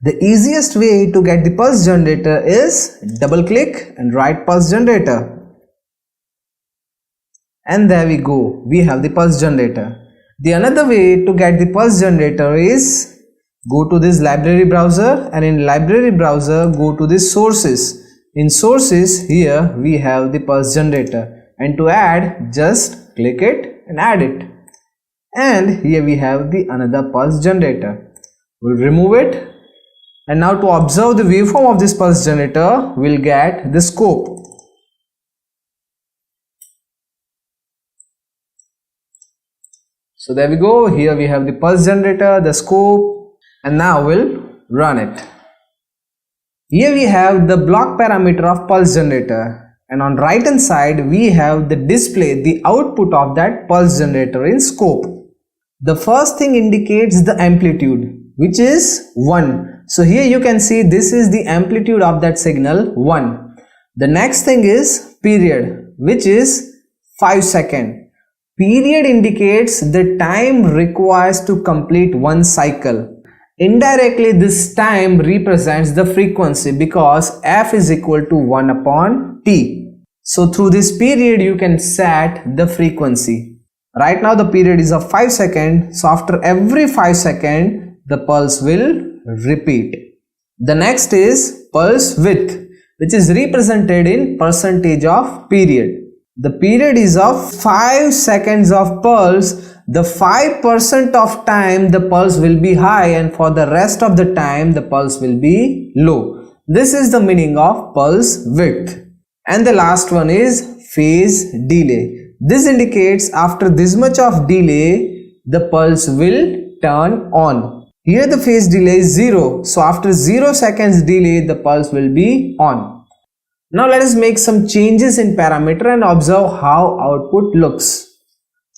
The easiest way to get the pulse generator is double click and write pulse generator. And there we go, we have the pulse generator. The another way to get the pulse generator is go to this library browser, and in library browser go to this sources. In sources, here we have the pulse generator, and to add just click it and add it. And here we have the another pulse generator. We'll remove it, and now to observe the waveform of this pulse generator, we'll get the scope. So there we go, here we have the pulse generator, the scope, and now we'll run it. Here we have the block parameter of pulse generator, and on right hand side we have the display, the output of that pulse generator in scope. The first thing indicates the amplitude, which is 1. So here you can see this is the amplitude of that signal, 1. The next thing is period, which is 5 seconds. Period indicates the time requires to complete one cycle. Indirectly, this time represents the frequency because f is equal to 1 upon t. So through this period you can set the frequency. Right now the period is of 5 seconds. So after every 5 seconds the pulse will repeat. The next is pulse width, which is represented in percentage of period. The period is of 5 seconds of pulse. The 5% of time the pulse will be high, and for the rest of the time the pulse will be low. This is the meaning of pulse width. And the last one is phase delay. This indicates after this much of delay the pulse will turn on. Here the phase delay is 0. So after 0 seconds delay the pulse will be on. Now let us make some changes in parameter and observe how output looks.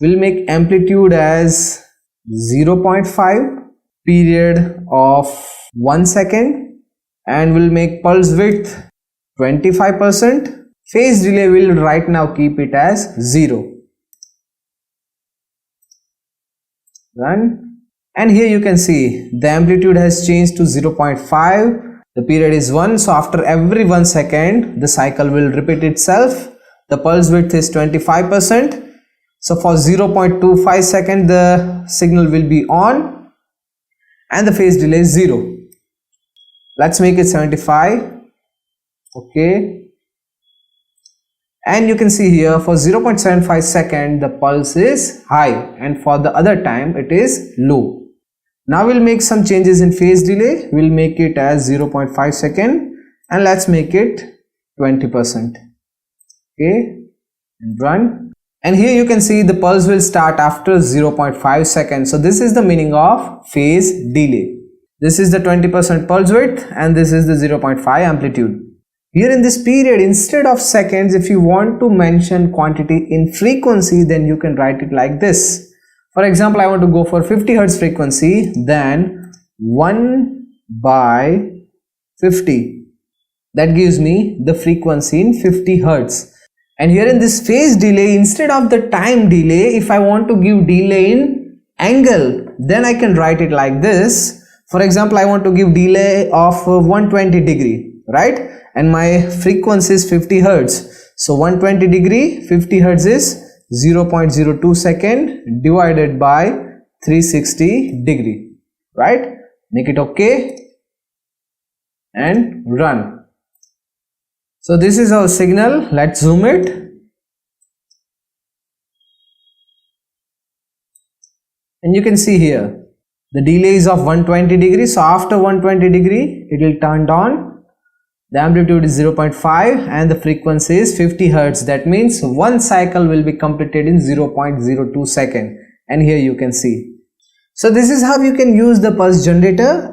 We'll make amplitude as 0.5, period of 1 second, and we'll make pulse width 25%. Phase delay will right now keep it as 0. Run. And here you can see the amplitude has changed to 0.5. The period is 1, so after every 1 second the cycle will repeat itself. The pulse width is 25%. So for 0.25 seconds the signal will be on, and the phase delay is 0. Let's make it 75. Okay. And you can see here for 0.75 seconds the pulse is high, and for the other time it is low. Now we'll make some changes in phase delay. We'll make it as 0.5 second, and let's make it 20%. Okay, and run. And here you can see the pulse will start after 0.5 seconds. So this is the meaning of phase delay. This is the 20% pulse width, and this is the 0.5 amplitude. Here in this period, instead of seconds, if you want to mention quantity in frequency, then you can write it like this. For example, I want to go for 50 Hz frequency, then 1 by 50. That gives me the frequency in 50 Hz. And here in this phase delay, instead of the time delay, if I want to give delay in angle, then I can write it like this. For example, I want to give delay of 120 degree, right? And my frequency is 50 Hz. So 120 degree, 50 Hz is 0.02 second divided by 360 degree, right? Make it okay and run. So this is our signal. Let's zoom it. And you can see here the delay is of 120 degrees. So after 120 degree it will turn on. The amplitude is 0.5 and the frequency is 50 Hz. That means one cycle will be completed in 0.02 second. And here you can see. So this is how you can use the pulse generator.